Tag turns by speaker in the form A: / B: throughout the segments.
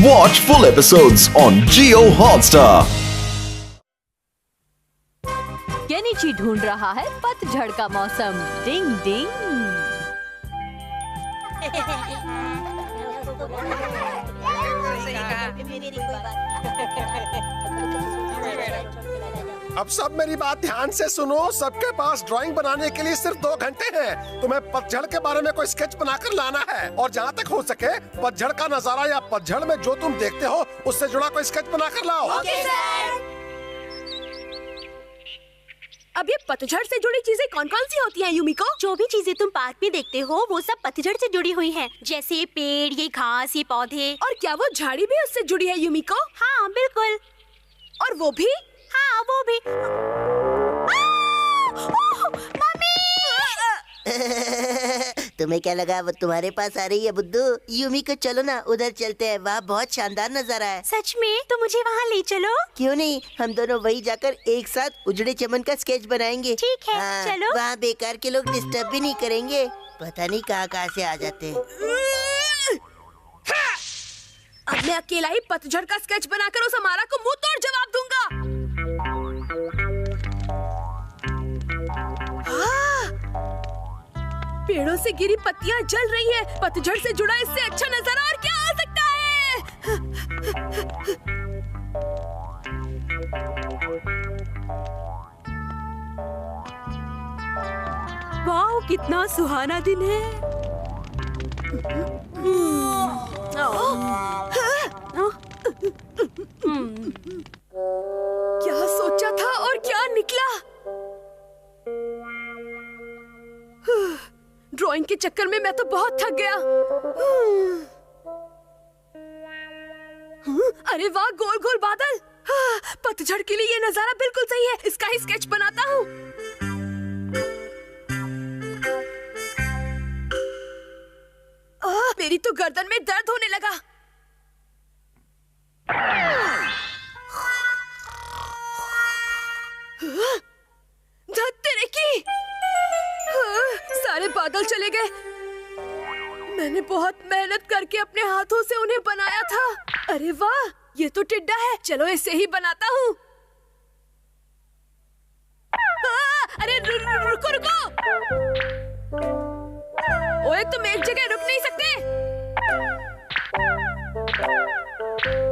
A: Watch full episodes on Jio Hotstar.
B: Kenichi ढूंढ रहा है पतझड़ का मौसम। डिंग डिंग।
C: अब सब मेरी बात ध्यान से सुनो। सबके पास ड्राइंग बनाने के लिए सिर्फ 2 घंटे हैं। तुम्हें पतझड़ के बारे में कोई स्केच बनाकर लाना है और जहाँ तक हो सके पतझड़ का नजारा या पतझड़ में जो तुम देखते हो उससे जुड़ा कोई स्केच बनाकर लाओ।
D: Okay sir. अब ये पतझड़ से जुड़ी चीजें कौन-कौन सी होती हैं यूमिको?
E: जो भी चीजें तुम पार्क में देखते हो वो सब पतझड़ से जुड़ी हुई हैं, जैसे ये पेड़, ये घास, ये पौधे।
D: और क्या वो झाड़ी भी उससे जुड़ी है यूमिको?
E: हाँ बिल्कुल।
D: और वो भी?
E: हाँ वो भी। मम्मी!
F: तुम्हें क्या लगा वो तुम्हारे पास आ रही है बुद्धू? यूमिको चलो ना उधर चलते हैं, वहाँ बहुत शानदार नजारा है।
E: सच में? तो मुझे वहाँ ले चलो।
F: क्यों नहीं, हम दोनों वही जाकर एक साथ उजड़े चमन का स्केच बनाएंगे।
E: ठीक है,
F: हाँ,
E: चलो।
F: वहाँ बेकार के लोग डिस्टर्ब भी नहीं करेंगे। पता नहीं कहाँ से आ जाते हैं।
D: अब मैं अकेला ही पतझड़ का स्केच बनाकर उस हमारा को मुंह तोड़ जवाब दूंगा। पेड़ों से गिरी पत्तियां जल रही हैं। पतझड़ से जुड़ा इससे अच्छा नजारा और क्या हो सकता है? वाह, कितना सुहाना दिन है। क्या सोचा था और क्या निकला? ड्राइंग के चक्कर में मैं तो बहुत थक गया। अरे वाह, गोल गोल बादल। पतझड़ के लिए ये नजारा बिल्कुल सही है। इसका ही स्केच बनाता हूँ। मेरी तो गर्दन में दर्द होने लगा। तेरे की सारे बादल चले गए। मैंने बहुत मेहनत करके अपने हाथों से उन्हें बनाया था। अरे वाह, ये तो टिड्डा है। चलो इसे ही बनाता हूँ। अरे रुको रुको। ओए, तुम एक जगह रुक नहीं सकते।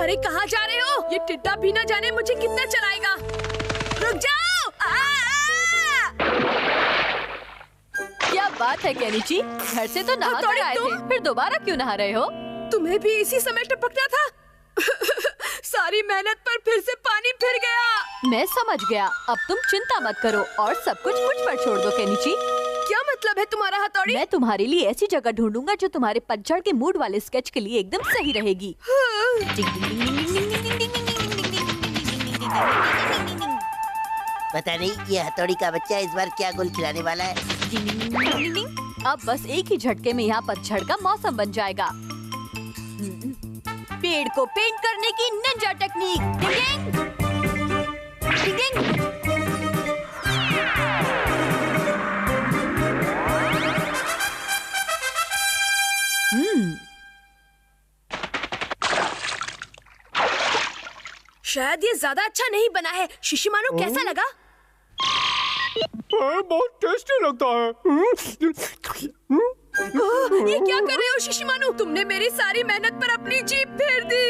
D: अरे कहाँ जा रहे हो? ये टिड्डा भी ना जाने मुझे कितना चलाएगा। रुक जाओ।
B: क्या बात है केनिची, घर से तो नहा कर आए थे, फिर दोबारा क्यों नहा रहे हो?
D: तुम्हें भी इसी समय टपकना था। सारी मेहनत पर फिर से पानी फिर गया।
B: मैं समझ गया। अब तुम चिंता मत करो और सब कुछ मुझ पर छोड़ दो केनिची।
D: क्या मतलब है तुम्हारा हथौड़ी?
B: मैं तुम्हारे लिए ऐसी जगह ढूंढूंगा जो तुम्हारे पतझड़ के मूड वाले स्केच के लिए एकदम सही रहेगी।
F: पता नहीं ये हथौड़ी का बच्चा इस बार क्या गोल खिलाने वाला है।
B: अब बस एक ही झटके में यहाँ पतझड़ का मौसम बन जाएगा। पेड़ को पेंट करने की निंजा टेक्निक। डिंग डिंग।
D: शायद ये ज्यादा अच्छा नहीं बना है। शिशिमानु, कैसा लगा?
C: बहुत टेस्टी लगता है।
D: ये क्या कर रहे हो शिशिमानु? तुमने मेरी सारी मेहनत पर अपनी जीभ फेर दी।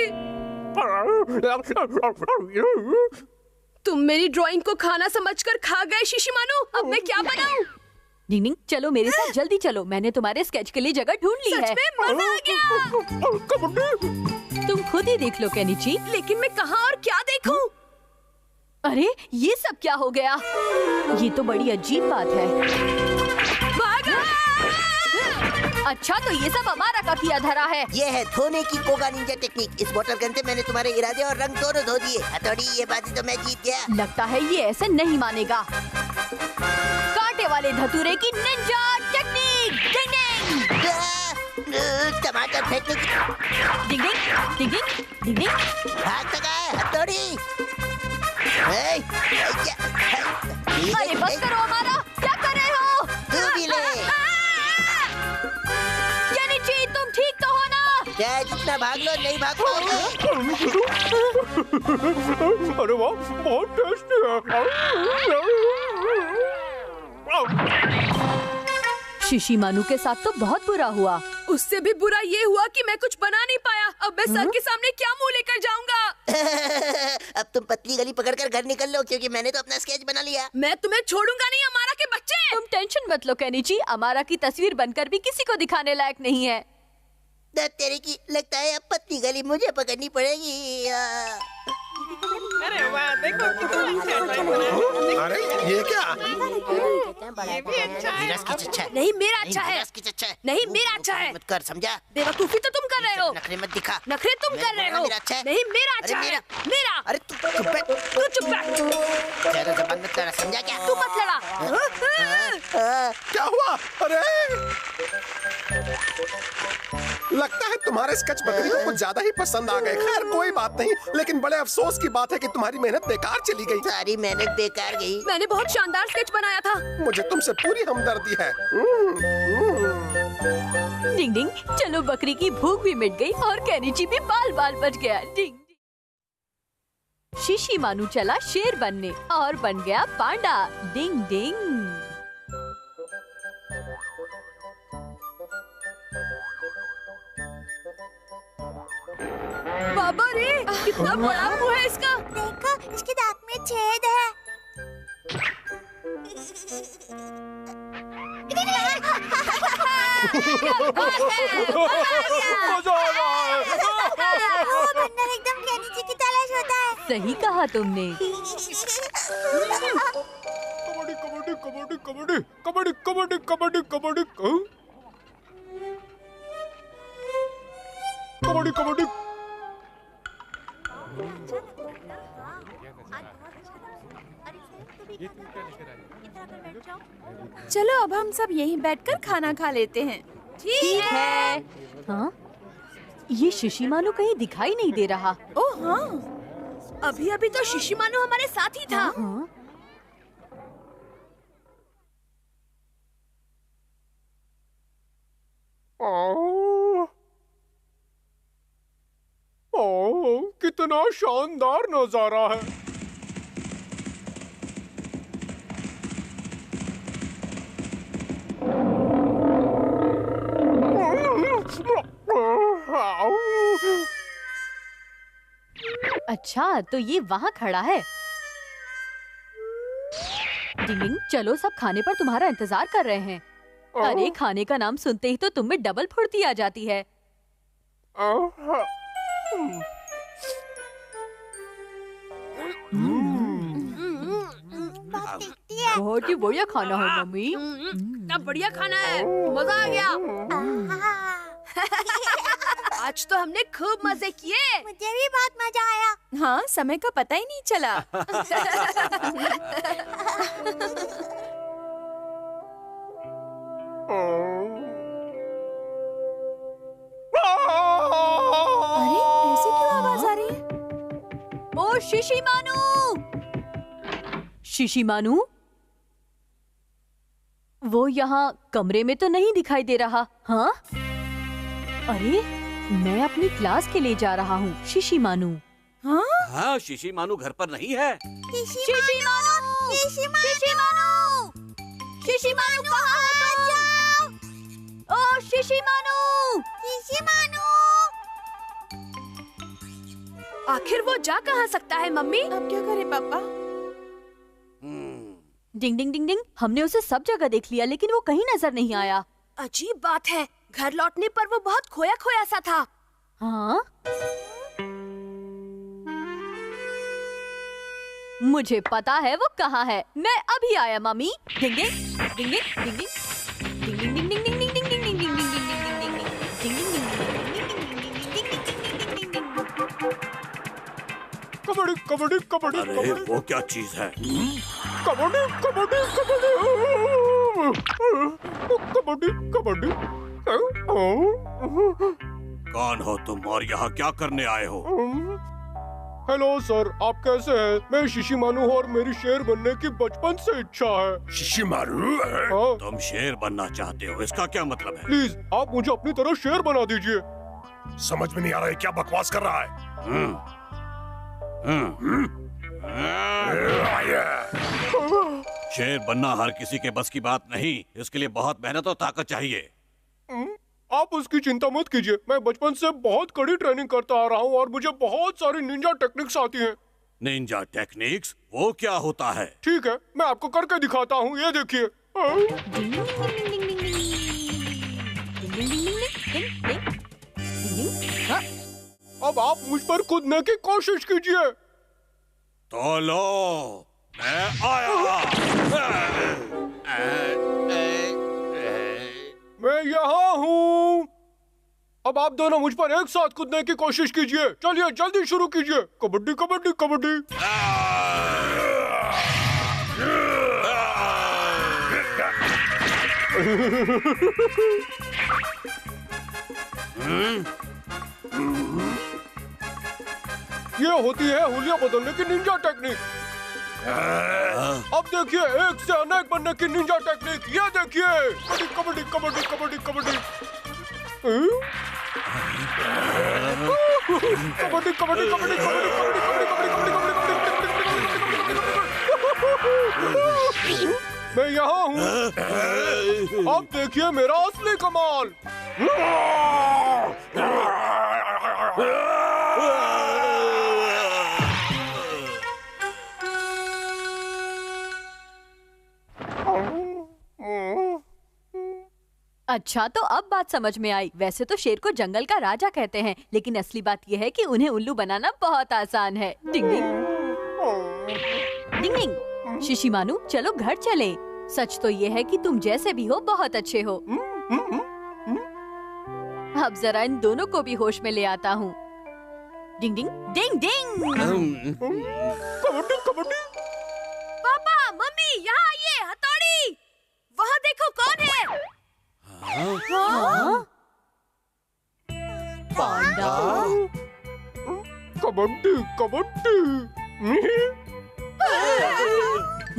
D: तुम मेरी ड्राइंग को खाना समझकर खा गए शिशिमानु। अब मैं क्या बनाऊं?
B: डिंग, चलो मेरे साथ, जल्दी चलो। मैंने तुम्हारे स्केच के लिए जगह ढूंढ ली है।
D: सच में मजा आ गया।
B: तुम खुद ही देख लो केनिची।
D: लेकिन मैं कहाँ और क्या देखूं?
B: अरे ये सब क्या हो गया? ये तो बड़ी अजीब बात है।
D: भागा!
B: अच्छा, तो ये सब हमारा का किया धरा है।
F: ये है धोने की कोगा निंजा टेक्निक। इस वाटर गन से मैंने तुम्हारे इरादे और रंग दोनों धो दिए। हथौड़ी, ये बात तो मैं जीत गया।
B: लगता है ये ऐसे नहीं मानेगा। कांटे वाले धतूरे की निंजा टेक्निक। डिंग डिंग।
F: टमाटर फेंकने की।
B: डिंग डिंग डिंग डिंग डिंग।
F: भाग तक आए हथौड़ी।
B: अरे बस करो हमारा, क्या कर रहे हो?
F: तू भी ले।
B: केनिची, तुम ठीक तो हो ना?
F: क्या जितना भाग लो नहीं भाग पाओगे।
G: अरे वाह, बहुत टेस्टी है।
B: शिशी मानू के साथ तो बहुत बुरा हुआ।
D: उससे भी बुरा ये हुआ कि मैं कुछ बना नहीं पाया। अब मैं सर के सामने क्या मुंह लेकर जाऊंगा?
F: अब तुम पतली गली पकड़कर घर निकल लो, क्योंकि मैंने तो अपना स्केच बना लिया।
D: मैं तुम्हें छोड़ूंगा नहीं, अमारा के बच्चे।
B: तुम टेंशन मत लो केनिची, अमारा की तस्वीर बनकर भी किसी को दिखाने लायक नहीं है।
F: तेरे की लगता है अब पतली गली मुझे पकड़नी पड़ेगी।
H: अरे वाह, देखो कितनी
C: अरे ये क्या?
F: धीरज की चच्चा है।
D: नहीं मेरा अच्छा है।
F: धीरज की चच्चा है।
D: नहीं मेरा अच्छा है।
F: मत कर, समझा?
D: बेवकूफी तो तुम कर रहे हो।
F: नखरे मत दिखा।
D: नखरे तुम कर रहे हो।
F: मेरा अच्छा है।
D: नहीं मेरा अच्छा
F: अरे
D: है। मेरा।
F: अरे तू चुप बैठ।
D: तू चुप बैठ।
F: ज्यादा जबान मत लड़ा, समझा क्या?
D: तू मत लड़ा।
C: क्या हुआ? अरे लगता है तुम्हारे स्केच बकरी को कुछ ज्यादा ही पसंद आ गए। खैर कोई बात नहीं, लेकिन बड़े अफसोस की बात है कि तुम्हारी मेहनत बेकार चली गई।
F: सारी मेहनत बेकार गई।
D: मैंने बहुत शानदार स्केच बनाया था।
C: मुझे तुमसे पूरी हमदर्दी है।
B: डिंग डिंग, चलो बकरी की भूख भी मिट गई और केनिची भी बाल बाल बच गया। डिंग। शिशी मानू चला शेर बनने और बन गया पांडा। डिंग डिंग।
D: बाबा रे, कितना बड़ा मुंह है इसका।
E: देखो, इसके दांत में छेद है।
G: मजा आ रहा है।
E: बंदर एकदम केनिची की तलाश होता है।
B: सही कहा तुमने।
G: कबड्डी कबड्डी कबड्डी कबड्डी कबड्डी कबड्डी कबड्डी कबड्डी कबड्डी।
D: चलो अब हम सब यहीं बैठकर खाना खा लेते हैं। ठीक है।
B: हाँ? ये शिशी मानू कहीं दिखाई नहीं दे रहा।
D: ओह हाँ, अभी अभी तो शिशी मानू हमारे साथ ही था।
B: हाँ?
G: कितना शानदार नजारा है।
B: अच्छा, तो ये वहाँ खड़ा है। डिंग, चलो सब खाने पर तुम्हारा इंतजार कर रहे हैं। अरे खाने का नाम सुनते ही तो तुम में डबल फुर्ती आ जाती है। बहुत ही बढ़िया खाना है मम्मी।
D: कितना बढ़िया खाना है, मजा आ गया। आज तो हमने खूब मजे किए।
E: मुझे भी बहुत मजा आया।
D: हाँ, समय का पता ही नहीं चला। अरे ऐसी क्यों आवाज आ रही है?
B: ओ शिशी मानू! शिशी मानू, वो यहाँ कमरे में तो नहीं दिखाई दे रहा। हाँ? अरे मैं अपनी क्लास के लिए जा रहा हूँ। शिशी मानू।
D: हाँ?
I: हाँ, शिशी मानू घर पर नहीं है।
E: शिशी मानू! शिशी मानू!
B: शिशी मानू कहाँ हो तुम? ओ शिशी मानू!
E: शिशी मानू!
D: आखिर वो जा कहाँ सकता है मम्मी? अब क्या करें पापा?
B: डिंग डिंग डिंग डिंग, हमने उसे सब जगह देख लिया लेकिन वो कहीं नजर नहीं आया।
D: अजीब बात है, घर लौटने पर वो बहुत खोया खोया सा था।
B: हाँ? मुझे पता है वो कहाँ है। मैं अभी आया मम्मी। डिंग डिंग डिंग डिंग डिंग डिंग डिंग डिंग डिंग डिंग डिंग डिंग डिंग डिंग डिंग डिंग
G: कबड्डी कबड्डी कबड्डी
I: अरे
G: कबड्डी
I: वो क्या चीज है?
G: कबड्डी कबड्डी कबड्डी कबड्डी कबड्डी।
I: कौन हो तुम और यहाँ क्या करने आए हो?
G: हेलो सर, आप कैसे हैं? मैं शिशी मानू हूँ और मेरी शेर बनने की बचपन से इच्छा है।
C: शिशी मारू?
G: हाँ?
I: तुम शेर बनना चाहते हो, इसका क्या मतलब है?
G: प्लीज आप मुझे अपनी तरह शेर बना दीजिए।
C: समझ में नहीं आ रहा है क्या बकवास कर रहा है।
I: शेर बनना हर किसी के बस की बात नहीं, इसके लिए बहुत मेहनत और ताकत चाहिए।
G: आप उसकी चिंता मत कीजिए, मैं बचपन से बहुत कड़ी ट्रेनिंग करता आ रहा हूँ और मुझे बहुत सारी निंजा टेक्निक्स आती हैं।
I: Ninja techniques? वो क्या होता है?
G: ठीक है, मैं आपको करके दिखाता हूँ, ये देखिए। अब आप मुझ पर कूदने की कोशिश कीजिए।
I: तो लो, मैं आया।
G: मैं यहाँ हूँ। अब आप दोनों मुझ पर एक साथ कूदने की कोशिश कीजिए। चलिए जल्दी शुरू कीजिए। कबड्डी कबड्डी कबड्डी। ये होती है हुलिया बदलने की निंजा टेक्निक। अब देखिए एक से अनेक बनने की निंजा टेक्निक। ये देखिए, कबड्डी कबड्डी कबड्डी कबड्डी कबड्डी कबड्डी कबड्डी कबड्डी कबड्डी। मैं यहाँ हूँ। अब देखिए मेरा असली कमाल।
B: अच्छा, तो अब बात समझ में आई। वैसे तो शेर को जंगल का राजा कहते हैं, लेकिन असली बात यह है कि उन्हें उल्लू बनाना बहुत आसान है। डिंग डिंग डिंग डिंग। शिशिमानु, चलो घर चले। सच तो ये है कि तुम जैसे भी हो बहुत अच्छे हो। अब जरा इन दोनों को भी होश में ले आता हूँ। डिंग डिंग डिंग डिंग।
G: कबड्डी कबड्डी।
D: पापा, मम्मी, यहाँ आइए। हथौड़ी, वहाँ देखो कौन है।
B: हाँ? पांडा।
G: कबड्डी कबड्डी।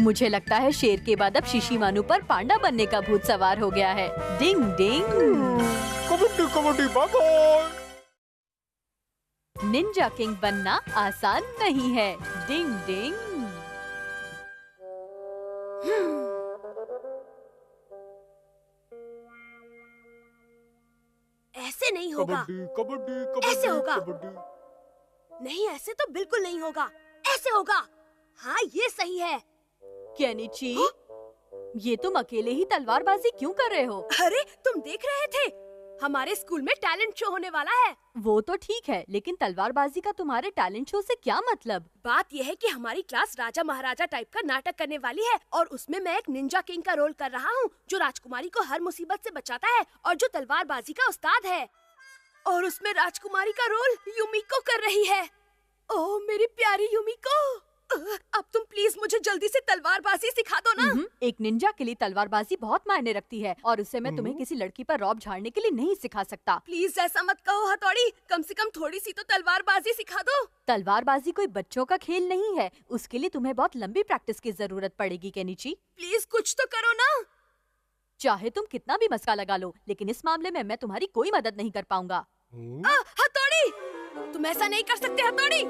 B: मुझे लगता है शेर के बाद अब शिशिमानु पर पांडा बनने का भूत सवार हो गया है। Ding ding.
G: Kabaddi kabaddi bye.
B: Ninja king बनना आसान नहीं है। डिंग डिंग।
D: ऐसे नहीं होगा।
G: कबड्डी कबड्डी कबड्डी।
D: ऐसे होगा।
G: कबड्डी।
D: नहीं, ऐसे तो बिल्कुल नहीं होगा। ऐसे होगा। हाँ, ये सही है।
B: केनिची, ये तुम अकेले ही तलवारबाजी क्यों कर रहे हो?
D: अरे, तुम देख रहे थे? हमारे स्कूल में टैलेंट शो होने वाला है।
B: वो तो ठीक है, लेकिन तलवारबाजी का तुम्हारे टैलेंट शो से क्या मतलब?
D: बात यह है कि हमारी क्लास राजा महाराजा टाइप का नाटक करने वाली है और उसमें मैं एक निंजा किंग का रोल कर रहा हूँ, जो राजकुमारी को हर मुसीबत से बचाता है और जो तलवारबाजी का उस्ताद है। और उसमें राजकुमारी का रोल युमिको कर रही है। ओह मेरी प्यारी युमिको, अब तुम प्लीज मुझे जल्दी से तलवारबाजी सिखा दो ना।
B: एक निंजा के लिए तलवारबाजी बहुत मायने रखती है और उससे मैं तुम्हें किसी लड़की पर रौब झाड़ने के लिए नहीं सिखा सकता।
D: प्लीज ऐसा मत कहो हथौड़ी, कम से कम थोड़ी सी तो तलवारबाजी सिखा दो।
B: तलवारबाजी कोई बच्चों का खेल नहीं है, उसके लिए तुम्हें बहुत लंबी प्रैक्टिस की जरूरत पड़ेगी केनिची।
D: प्लीज कुछ तो करो ना।
B: चाहे तुम कितना भी मस्का लगा लो, लेकिन इस मामले में मैं तुम्हारी कोई मदद नहीं कर पाऊंगा।
D: हथौड़ी, तुम ऐसा नहीं कर सकते हथौड़ी।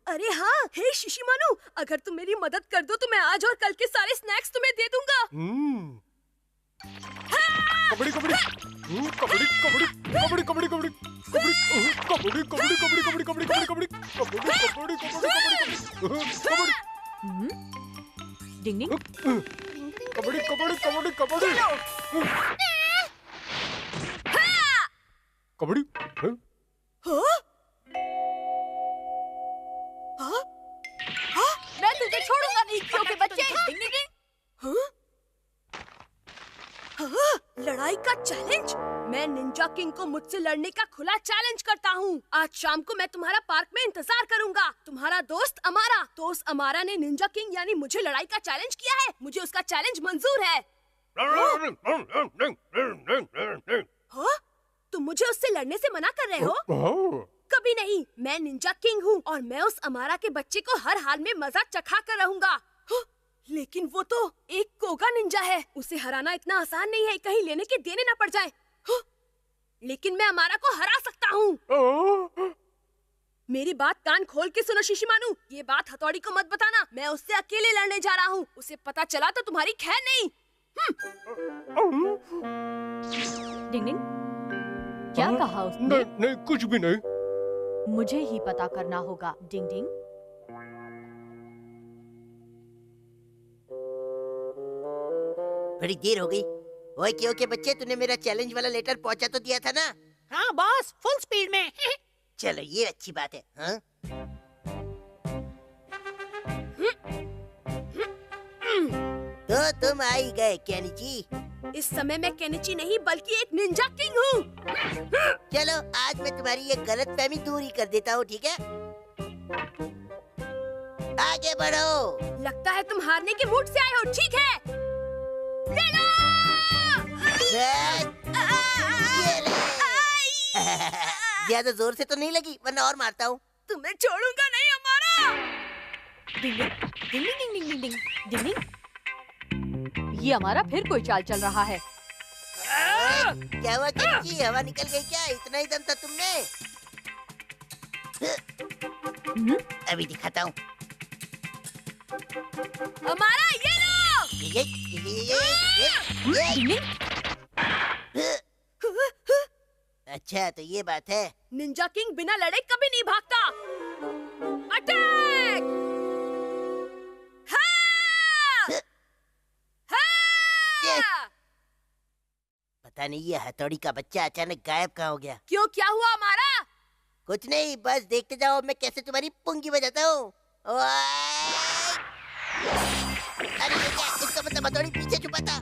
D: अरे हाँ, हे शिशिमानु, अगर तुम मेरी मदद कर दो तो मैं आज और कल के सारे स्नैक्स तुम्हें दे दूंगा।
G: कबड्डी कबड्डी कबड्डी कबड्डी कबड्डी कबड्डी कबड्डी कबड्डी कबड्डी कबड्डी कबड्डी कबड्डी कबड्डी कबड्डी कबड्डी कबड्डी।
B: डिंग डिंग।
G: कबड्डी कबड्डी कबड्डी कबड्डी कबड्डी।
D: मैं तुझे छोड़ूंगा नहीं क्योंकि बच्चे। लड़ाई का चैलेंज? मैं निंजा किंग को मुझसे लड़ने का खुला चैलेंज करता हूँ। आज शाम को मैं तुम्हारा पार्क में इंतजार करूंगा। तुम्हारा दोस्त अमारा। दोस्त अमारा ने निंजा किंग यानी मुझे लड़ाई का चैलेंज किया है। मुझे उसका चैलेंज मंजूर है। तुम मुझे उससे लड़ने से मना कर रहे हो? कभी नहीं। मैं निंजा किंग हूँ और मैं उस अमारा के बच्चे को हर हाल में मजा चखा कर रहूंगा। लेकिन वो तो एक कोगा निंजा है, उसे हराना इतना आसान नहीं है, कहीं लेने के देने ना पड़ जाए। लेकिन मैं अमारा को हरा सकता हूँ। मेरी बात कान खोल के सुनो शिशिमानु, ये बात हथौड़ी को मत बताना। मैं उससे अकेले लड़ने जा रहा हूँ, उसे पता चला तो तुम्हारी खैर नहीं।
B: डिंग डिंग, क्या कहा उसने?
G: नहीं नहीं, कुछ भी नहीं।
B: मुझे ही पता करना होगा। डिंग डिंग,
F: बड़ी देर हो गई। ओए क्यों के बच्चे, तूने मेरा चैलेंज वाला लेटर पहुंचा तो दिया था ना?
H: हाँ बॉस, फुल स्पीड में।
F: चलो ये अच्छी बात है। हाँ? तो तुम आ ही गए केनिची।
D: इस समय मैं केनिची नहीं बल्कि एक निंजा किंग हूँ।
F: चलो आज मैं तुम्हारी ये गलतफहमी दूर ही कर देता हूँ, ठीक है? आगे बढ़ो।
D: लगता है तुम हारने के मूड से आए हो, ठीक है? ले लो!
F: ये ले। ज्यादा जोर से तो नहीं लगी, वरना और मारता हूँ।
D: तुम्हें छोड़ूंगा नहीं अमारा।
B: डिंग डिंग डिंग डिंग डिंग डिंग डिंग डिंग, ये हमारा फिर कोई चाल चल रहा है।
F: क्या हुआ केनिची, हवा निकल गई क्या? इतना ही दम था तुमने? अभी दिखाता हूँ।
D: अमारा ये लो!
B: डिंग डिंग,
F: अच्छा तो ये बात है।
D: निंजा किंग बिना लड़े कभी नहीं भागता। अटैक! हाँ! हाँ!
F: पता नहीं ये हथौड़ी का बच्चा अचानक गायब कहाँ हो गया।
D: क्यों, क्या हुआ हमारा?
F: कुछ नहीं, बस देखते जाओ मैं कैसे तुम्हारी पुंगी बजाता हूँ। अरे ये क्या, इसका मतलब हथौड़ी पीछे छुपा था।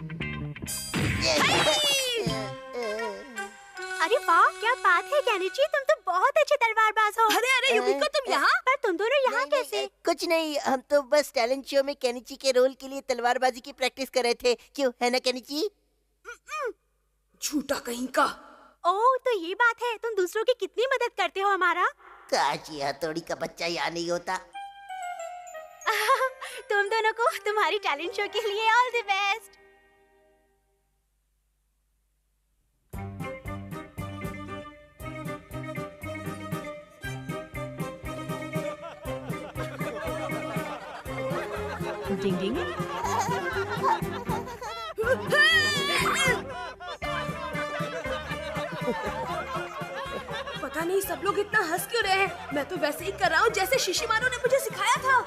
E: अरे वाह, क्या बात है केनिची, तुम तो बहुत अच्छे तलवारबाज हो।
D: अरे अरे युमिको, तुम यहाँ?
E: पर तुम दोनों यहाँ कैसे?
F: कुछ नहीं, हम तो बस टैलेंट शो में केनिची के रोल के लिए तलवारबाजी की प्रैक्टिस कर रहे थे। क्यों, है ना केनिची?
D: झूठा कहीं का।
E: ओह तो ये बात है, तुम दूसरों की कितनी मदद करते हो हमारा।
F: काश ये हथौड़ी का बच्चा यहाँ नहीं होता।
E: तुम दोनों को तुम्हारी टैलेंट शो के लिए ऑल द बेस्ट।
B: डिंग डिंग,
D: पता नहीं सब लोग इतना हंस क्यों रहे हैं। मैं तो वैसे ही कर रहा हूँ जैसे शिशिमारू ने मुझे सिखाया था।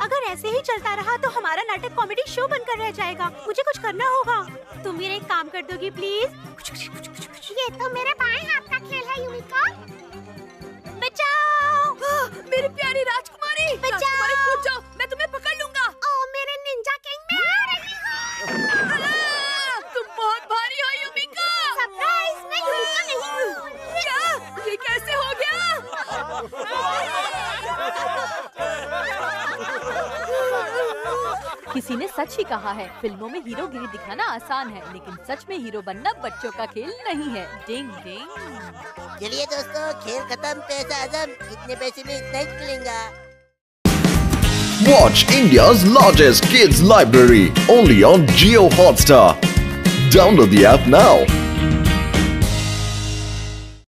E: अगर ऐसे ही चलता रहा तो हमारा नाटक कॉमेडी शो बनकर रह जाएगा। मुझे कुछ करना होगा। तुम मेरा एक काम कर दोगी प्लीज? ये तो मेरे बाएं हाथ का खेल है युमिका। बचाओ!
D: मेरी प्यारी राजकुमारी! राजकुमारी कूद जाओ, मैं तुम्हें पकड़ लूंगा।
E: ओ मेरे निंजा किंग, मैं आ रही हूँ।
D: तुम बहुत भारी हो युमिका।
E: सरप्राइज, मैं युमिका नहीं हूँ।
D: क्या? ये कैसे हो गया?
B: किसी ने सच ही कहा है, फिल्मों में हीरोगिरी दिखाना आसान है, लेकिन सच में हीरो बनना बच्चों का खेल नहीं है। डिंग डिंग।
F: चलिए दोस्तों, खेल खत्म, पैसा आजम। इतने पैसे में इतना ही मिलेगा।
A: Watch India's largest kids library only on Jio Hotstar. Download the app now.